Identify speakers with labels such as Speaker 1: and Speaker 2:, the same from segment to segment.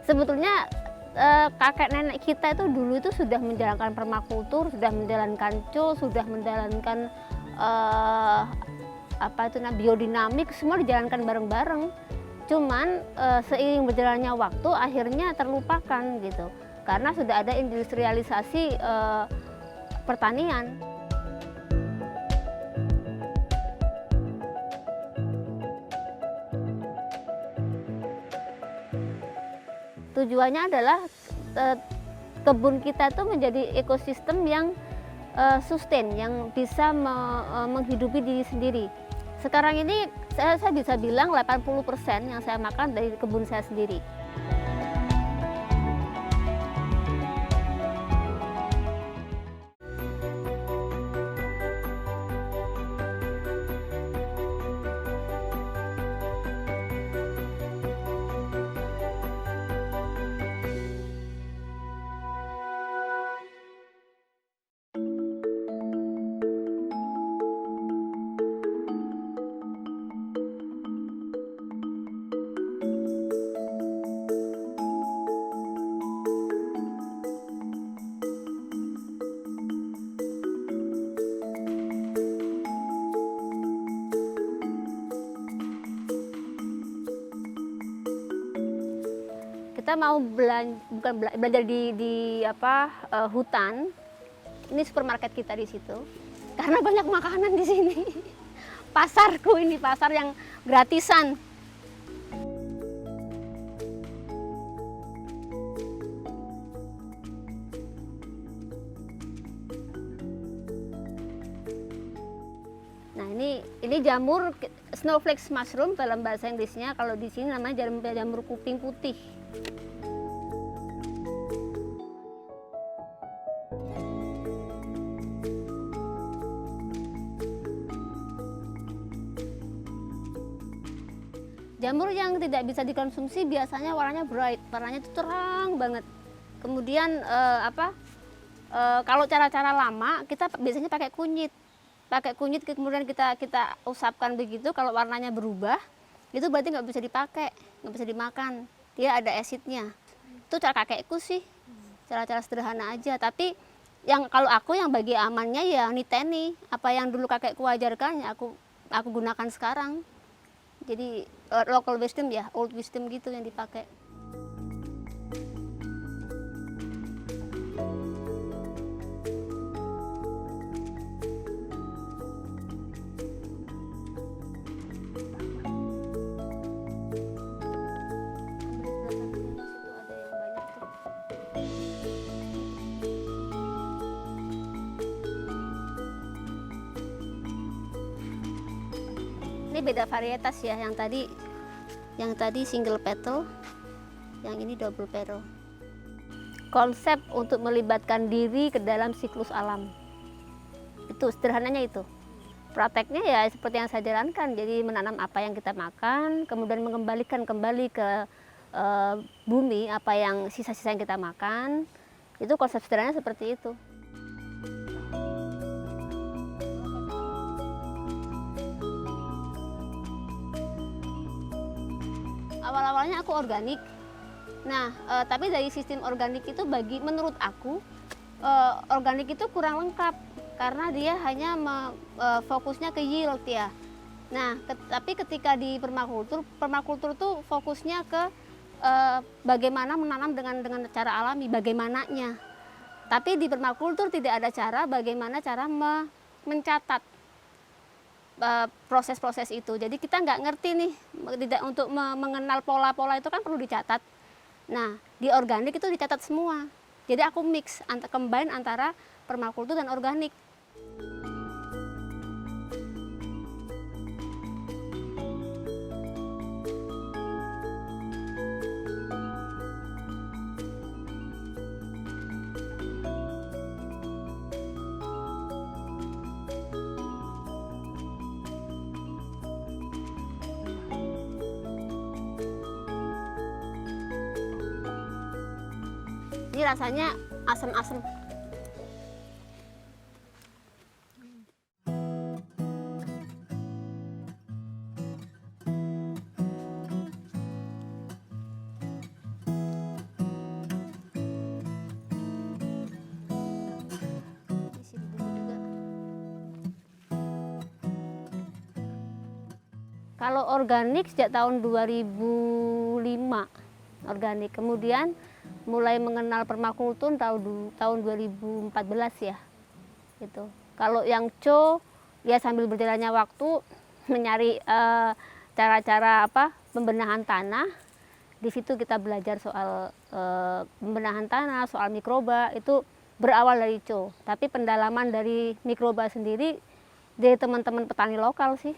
Speaker 1: Sebetulnya kakek nenek kita itu dulu itu sudah menjalankan permakultur, sudah menjalankan sudah menjalankan biodinamik, semua dijalankan bareng-bareng. Cuman seiring berjalannya waktu akhirnya terlupakan gitu, karena sudah ada industrialisasi pertanian. Tujuannya adalah kebun kita itu menjadi ekosistem yang sustain, yang bisa menghidupi diri sendiri. Sekarang ini saya bisa bilang 80% yang saya makan dari kebun saya sendiri. Kita mau belajar di hutan. Ini supermarket kita di situ. Karena banyak makanan di sini. Pasarku ini pasar yang gratisan. Nah, ini jamur snowflake mushroom dalam bahasa Inggrisnya. Kalau di sini namanya jamur kuping putih. Jamur yang tidak bisa dikonsumsi biasanya warnanya bright, warnanya itu terang banget. Kemudian kalau cara-cara lama kita biasanya pakai kunyit. Kemudian kita usapkan begitu, kalau warnanya berubah itu berarti nggak bisa dipakai, nggak bisa dimakan, dia ada asidnya. Itu cara kakekku sih, cara-cara sederhana aja. Tapi kalau aku yang bagi amannya ya niteni, apa yang dulu kakekku ajarkan ya aku gunakan sekarang. Jadi local wisdom ya, old wisdom gitu yang dipakai. Ini beda varietas ya, yang tadi single petal, yang ini double petal. Konsep untuk melibatkan diri ke dalam siklus alam. Itu sederhananya itu. Prakteknya ya seperti yang saya jalankan, jadi menanam apa yang kita makan, kemudian mengembalikan kembali ke bumi apa yang sisa-sisa yang kita makan. Itu konsep sederhananya seperti itu. Awal-awalnya aku organik. Nah, tapi dari sistem organik itu menurut aku organik itu kurang lengkap karena dia hanya fokusnya ke yield ya. Nah, tapi ketika di permakultur tuh fokusnya ke bagaimana menanam dengan cara alami, bagaimananya. Tapi di permakultur tidak ada bagaimana cara mencatat proses-proses itu. Jadi kita nggak ngerti nih, untuk mengenal pola-pola itu kan perlu dicatat. Nah, di organik itu dicatat semua. Jadi aku combine antara permakultur dan organik. Ini rasanya asam-asam. Kalau organik sejak tahun 2005 organik. Kemudian mulai mengenal permakultur tahun 2014 ya. Gitu. Kalau yang co ya sambil berjalannya waktu mencari cara-cara pembenahan tanah. Di situ kita belajar soal pembenahan tanah, soal mikroba, itu berawal dari co. Tapi pendalaman dari mikroba sendiri dari teman-teman petani lokal sih.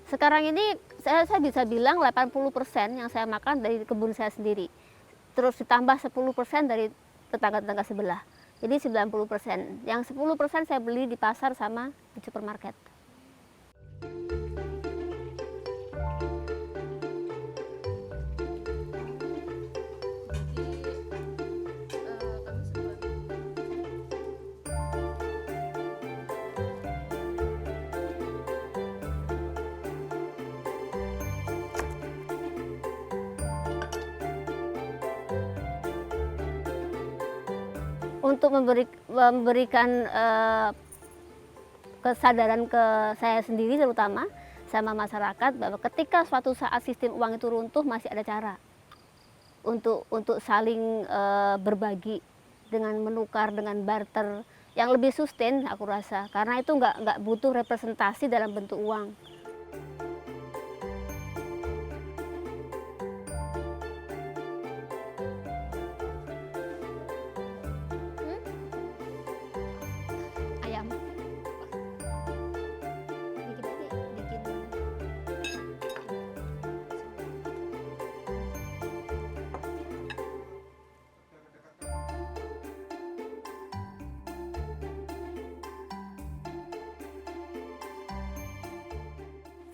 Speaker 1: Sekarang ini saya bisa bilang 80% yang saya makan dari kebun saya sendiri. Terus ditambah 10% dari tetangga-tetangga sebelah. Jadi 90%. Yang 10% saya beli di pasar sama di supermarket. Untuk memberikan kesadaran ke saya sendiri terutama sama masyarakat bahwa ketika suatu saat sistem uang itu runtuh masih ada cara untuk saling berbagi dengan menukar, dengan barter yang lebih sustain aku rasa, karena itu nggak butuh representasi dalam bentuk uang. Ayam. Dikit aja, dikit.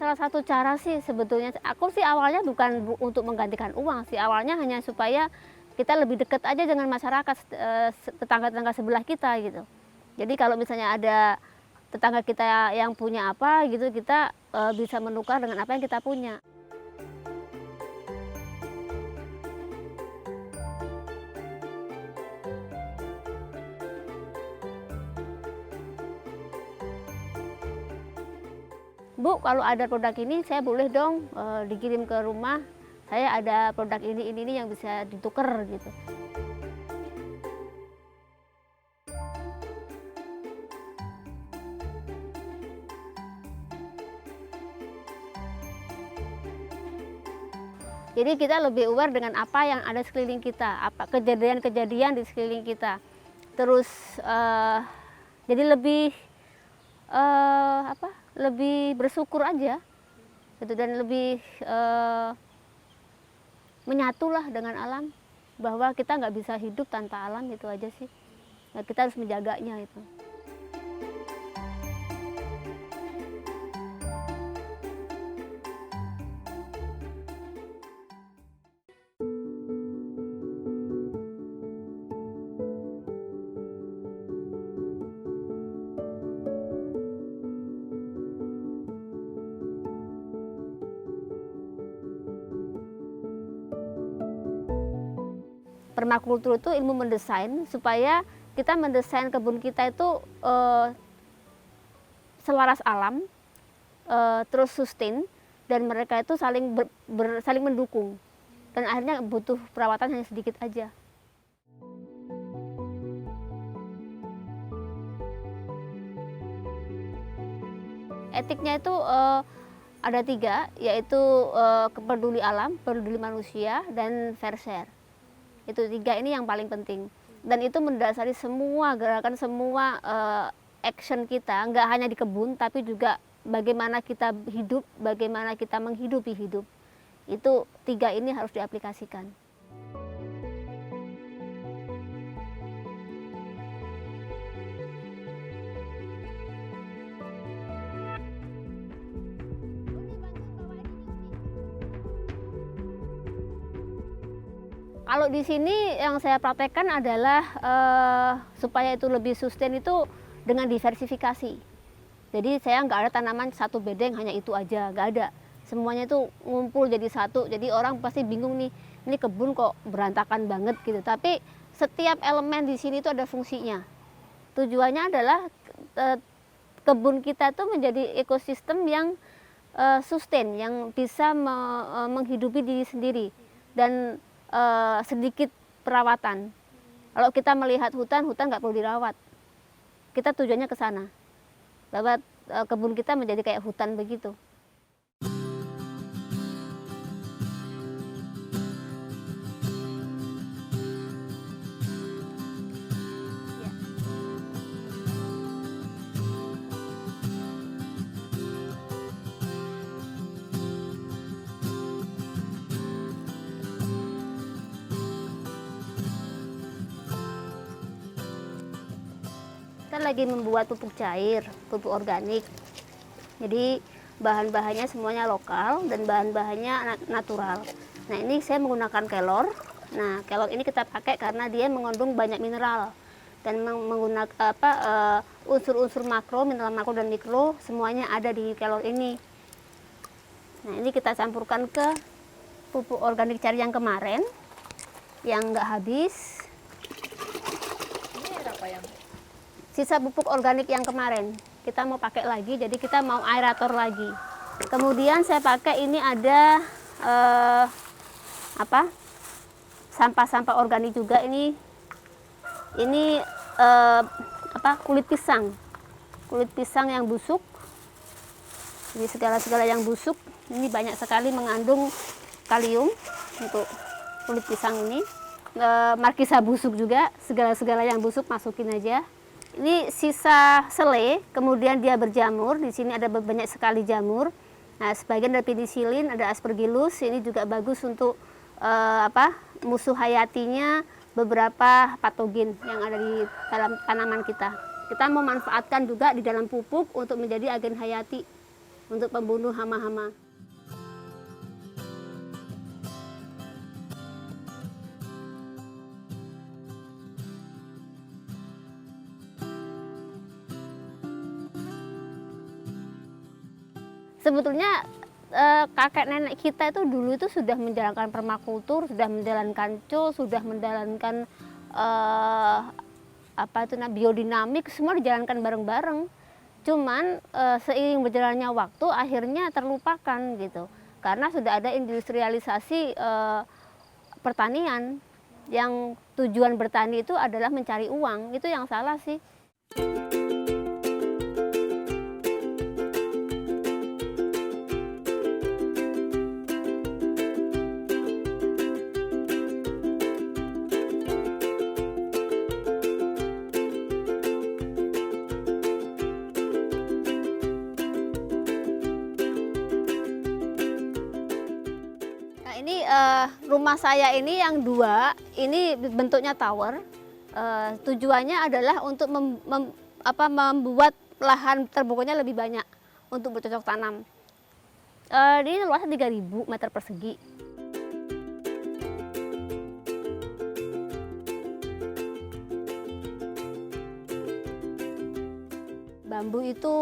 Speaker 1: Salah satu cara sih sebetulnya, aku sih awalnya bukan untuk menggantikan uang sih, awalnya hanya supaya kita lebih dekat aja dengan masyarakat, tetangga-tetangga sebelah kita gitu. Jadi kalau misalnya ada tetangga kita yang punya apa gitu, kita bisa menukar dengan apa yang kita punya. Bu, kalau ada produk ini saya boleh dong dikirim ke rumah. Saya ada produk ini yang bisa ditukar gitu. Jadi kita lebih aware dengan apa yang ada sekeliling kita, apa kejadian-kejadian di sekeliling kita. Terus jadi lebih bersyukur aja gitu, dan lebih menyatulah dengan alam, bahwa kita nggak bisa hidup tanpa alam, itu aja sih. Nah, kita harus menjaganya itu. Permakultur itu ilmu mendesain supaya kita mendesain kebun kita itu selaras alam, terus sustain, dan mereka itu saling saling mendukung, dan akhirnya butuh perawatan hanya sedikit aja. Etiknya itu ada 3, yaitu peduli alam, peduli manusia, dan fair share. Itu 3 ini yang paling penting, dan itu mendasari semua gerakan, semua action kita, nggak hanya di kebun tapi juga bagaimana kita hidup, bagaimana kita menghidupi hidup. Itu 3 ini harus diaplikasikan. Kalau di sini yang saya praktekkan adalah supaya itu lebih sustain itu dengan diversifikasi. Jadi saya nggak ada tanaman satu bedeng hanya itu aja, nggak ada. Semuanya itu ngumpul jadi satu. Jadi orang pasti bingung nih, ini kebun kok berantakan banget gitu. Tapi setiap elemen di sini itu ada fungsinya. Tujuannya adalah kebun kita itu menjadi ekosistem yang sustain, yang bisa menghidupi diri sendiri dan sedikit perawatan. Kalau kita melihat hutan, hutan nggak perlu dirawat. Kita tujuannya ke sana, bahwa kebun kita menjadi kayak hutan begitu. Kita lagi membuat pupuk cair, pupuk organik. Jadi bahan-bahannya semuanya lokal dan bahan-bahannya natural. Nah ini saya menggunakan kelor. Nah kelor ini kita pakai karena dia mengandung banyak mineral dan menggunakan unsur-unsur makro, mineral makro dan mikro semuanya ada di kelor ini. Nah ini kita campurkan ke pupuk organik cair yang kemarin yang nggak habis. Sisa pupuk organik yang kemarin kita mau pakai lagi, jadi kita mau aerator lagi. Kemudian saya pakai ini ada sampah-sampah organik juga. Ini kulit pisang yang busuk. Jadi segala-segala yang busuk ini banyak sekali mengandung kalium untuk kulit pisang ini. Markisa busuk juga, segala-segala yang busuk masukin aja. Ini sisa selai, kemudian dia berjamur. Di sini ada banyak sekali jamur. Nah, sebagian dari penisilin, ada aspergillus. Ini juga bagus untuk musuh hayatinya beberapa patogen yang ada di dalam tanaman kita. Kita mau manfaatkan juga di dalam pupuk untuk menjadi agen hayati untuk pembunuh hama-hama. Sebetulnya kakek nenek kita itu dulu itu sudah menjalankan permakultur, sudah menjalankan sudah menjalankan biodinamik, semua dijalankan bareng-bareng. Cuman seiring berjalannya waktu akhirnya terlupakan gitu, karena sudah ada industrialisasi pertanian yang tujuan bertani itu adalah mencari uang. Itu yang salah sih. Ini rumah saya ini yang dua, ini bentuknya tower. Tujuannya adalah untuk membuat lahan terbukanya lebih banyak untuk bercocok tanam. Ini luasnya 3.000 meter persegi. Bambu itu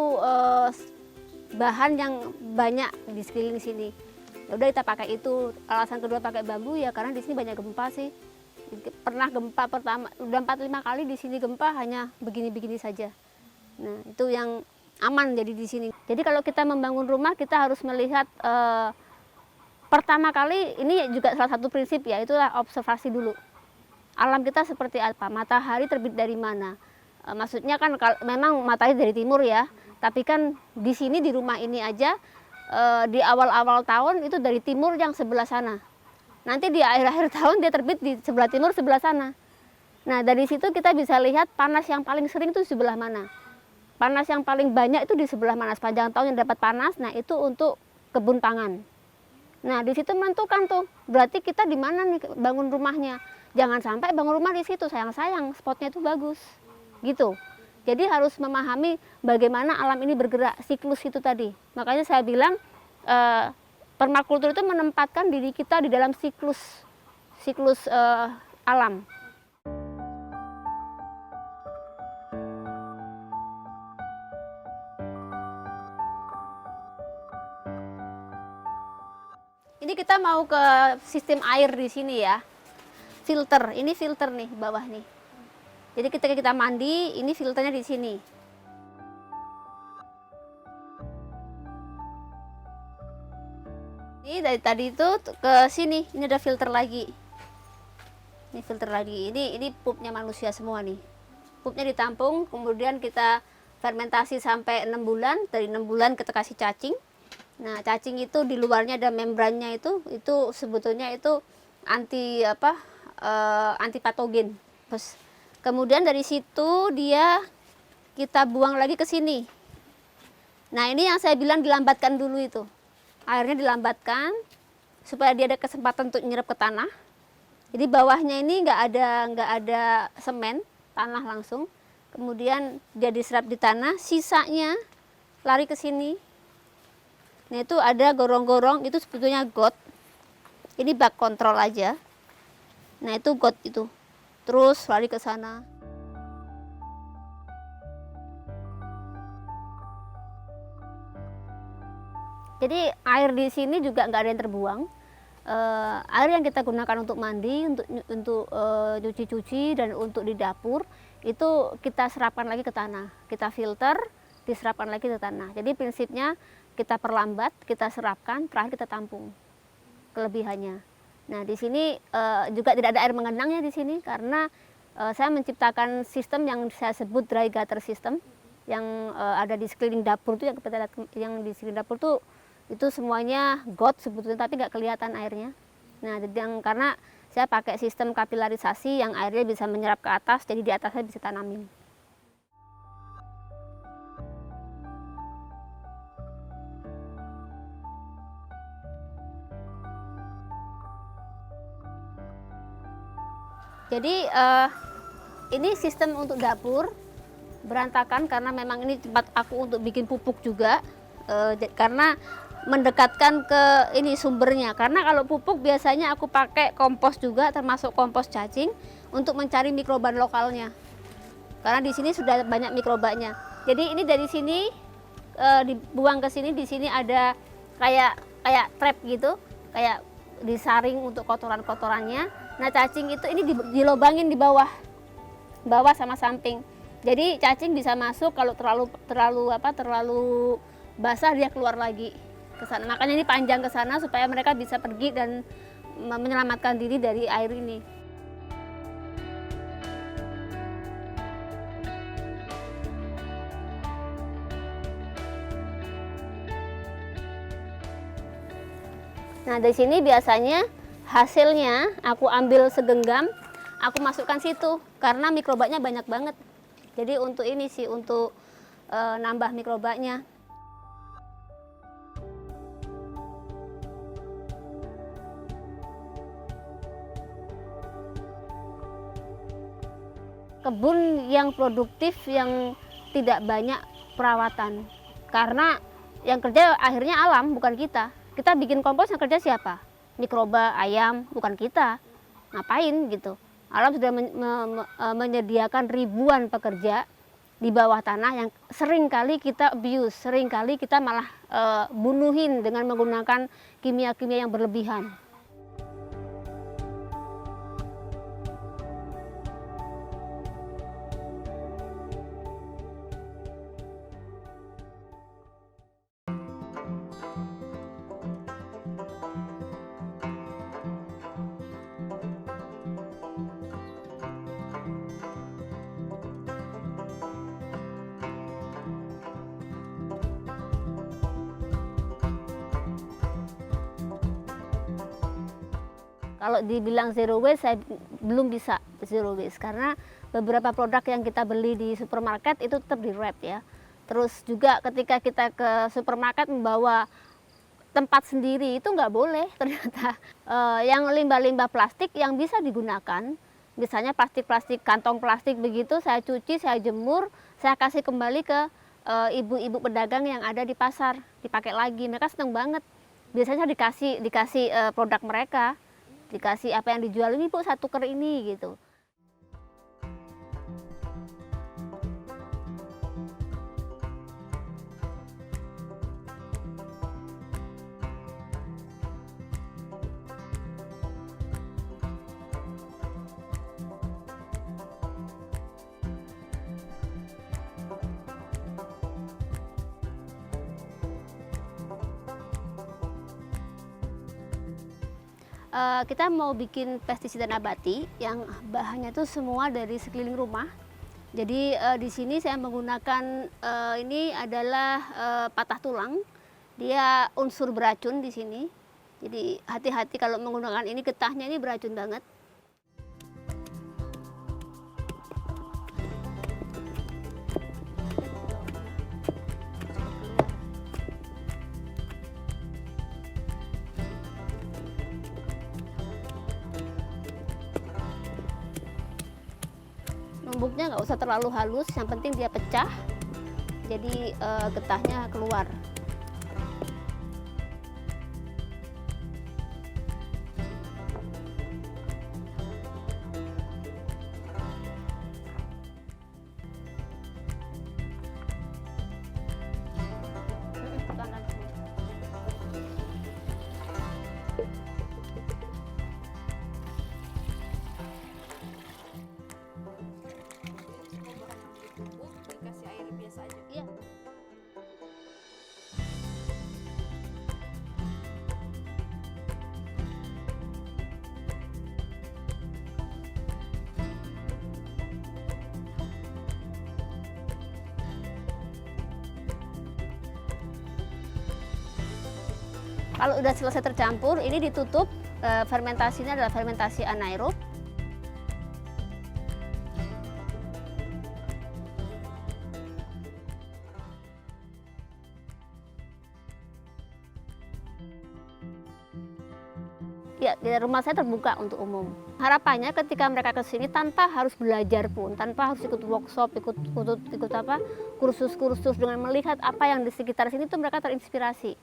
Speaker 1: bahan yang banyak di sekeliling sini. Ya udah kita pakai itu. Alasan kedua pakai bambu ya karena di sini banyak gempa sih. Pernah gempa pertama, udah 4-5 kali di sini gempa hanya begini-begini saja. Nah itu yang aman jadi di sini. Jadi kalau kita membangun rumah kita harus melihat pertama kali ini juga salah satu prinsip ya, itulah observasi dulu. Alam kita seperti apa, matahari terbit dari mana. Maksudnya kan memang matahari dari timur ya, tapi kan di sini di rumah ini aja di awal-awal tahun itu dari timur yang sebelah sana. Nanti di akhir-akhir tahun dia terbit di sebelah timur sebelah sana. Nah dari situ kita bisa lihat panas yang paling sering itu di sebelah mana. Panas yang paling banyak itu di sebelah mana, sepanjang tahun yang dapat panas. Nah itu untuk kebun pangan. Nah di situ menentukan tuh, berarti kita di mana nih bangun rumahnya. Jangan sampai bangun rumah di situ, sayang-sayang spotnya itu bagus, gitu. Jadi harus memahami bagaimana alam ini bergerak, siklus itu tadi. Makanya saya bilang permakultur itu menempatkan diri kita di dalam siklus alam. Ini kita mau ke sistem air di sini ya. Filter, ini filter nih bawah nih. Jadi ketika kita mandi, ini filternya di sini. Ini dari tadi itu ke sini, ini ada filter lagi. Ini filter lagi. Ini pupnya manusia semua nih. Pupnya ditampung, kemudian kita fermentasi sampai 6 bulan. Dari 6 bulan kita kasih cacing. Nah, cacing itu di luarnya ada membrannya itu sebetulnya itu anti anti patogen. Terus kemudian dari situ kita buang lagi ke sini. Nah, ini yang saya bilang dilambatkan dulu itu. Airnya dilambatkan supaya dia ada kesempatan untuk nyerap ke tanah. Jadi bawahnya ini nggak ada semen, tanah langsung. Kemudian dia diserap di tanah, sisanya lari ke sini. Nah, itu ada gorong-gorong, itu sebetulnya got. Ini bak kontrol aja. Nah, itu got itu. Terus lari ke sana. Jadi air di sini juga nggak ada yang terbuang. Air yang kita gunakan untuk mandi, untuk cuci-cuci dan untuk di dapur itu kita serapkan lagi ke tanah. Kita filter, diserapkan lagi ke tanah. Jadi prinsipnya kita perlambat, kita serapkan, terakhir kita tampung kelebihannya. Nah, di sini juga tidak ada air mengenangnya di sini karena saya menciptakan sistem yang saya sebut dry gutter system yang ada di sekeliling dapur itu, yang kita lihat yang di sekeliling dapur tuh itu semuanya got sebetulnya, tapi nggak kelihatan airnya. Nah, karena saya pakai sistem kapilarisasi yang airnya bisa menyerap ke atas, jadi di atasnya bisa tanamin. Jadi ini sistem untuk dapur berantakan karena memang ini tempat aku untuk bikin pupuk juga, karena mendekatkan ke ini sumbernya. Karena kalau pupuk biasanya aku pakai kompos juga, termasuk kompos cacing untuk mencari mikroban lokalnya. Karena di sini sudah banyak mikrobanya. Jadi ini dari sini dibuang ke sini, di sini ada kayak trap gitu, kayak disaring untuk kotoran-kotorannya. Nah, cacing itu ini dilobangin di bawah sama samping. Jadi cacing bisa masuk, kalau terlalu basah dia keluar lagi ke sana. Makanya ini panjang ke sana supaya mereka bisa pergi dan menyelamatkan diri dari air ini. Nah, dari sini biasanya hasilnya aku ambil segenggam, aku masukkan situ karena mikrobanya banyak banget. Jadi untuk ini sih, untuk nambah mikrobanya. Kebun yang produktif, yang tidak banyak perawatan. Karena yang kerja akhirnya alam, bukan kita. Kita bikin kompos, yang kerja siapa? Mikroba, ayam, bukan kita. Ngapain gitu? Alam sudah menyediakan ribuan pekerja di bawah tanah yang sering kali kita abuse, sering kali kita malah bunuhin dengan menggunakan kimia-kimia yang berlebihan. Kalau dibilang zero waste, saya belum bisa zero waste karena beberapa produk yang kita beli di supermarket itu tetap di wrap ya. Terus juga ketika kita ke supermarket membawa tempat sendiri itu nggak boleh ternyata. Yang limbah-limbah plastik yang bisa digunakan, misalnya plastik-plastik, kantong plastik begitu, saya cuci, saya jemur, saya kasih kembali ke ibu-ibu pedagang yang ada di pasar, dipakai lagi. Mereka seneng banget. Biasanya dikasih produk mereka. dikasih apa yang dijual ini Bu, 1 tuker ini gitu. Kita mau bikin pestisida nabati yang bahannya itu semua dari sekeliling rumah. Jadi di sini saya menggunakan ini adalah patah tulang. Dia unsur beracun di sini. Jadi hati-hati kalau menggunakan ini, getahnya ini beracun banget. Numbuknya nggak usah terlalu halus, yang penting dia pecah, jadi getahnya keluar.
Speaker 2: Dikasih air biasa aja.
Speaker 1: Iya. Kalau udah selesai tercampur, ini ditutup. Fermentasinya adalah fermentasi anaerob. Ya, di rumah saya terbuka untuk umum. Harapannya ketika mereka ke sini tanpa harus belajar pun, tanpa harus ikut workshop, ikut apa kursus-kursus, dengan melihat apa yang di sekitar sini tuh mereka terinspirasi.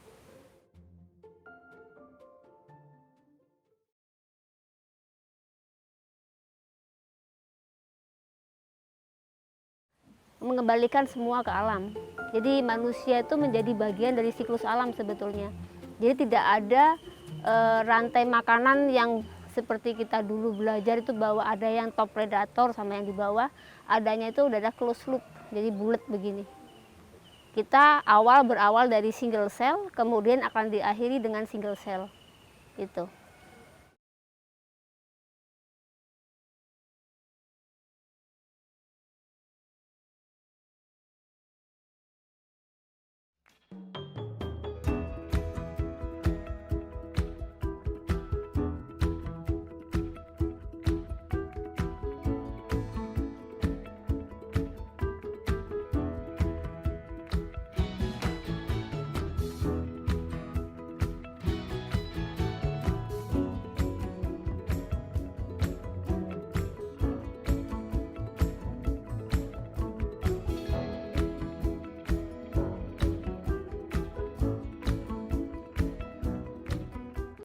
Speaker 1: Mengembalikan semua ke alam. Jadi manusia itu menjadi bagian dari siklus alam sebetulnya. Jadi tidak ada rantai makanan yang seperti kita dulu belajar itu bahwa ada yang top predator sama yang di bawah. Adanya itu udah ada close loop, jadi bulat begini. Kita berawal dari single cell, kemudian akan diakhiri dengan single cell. Gitu.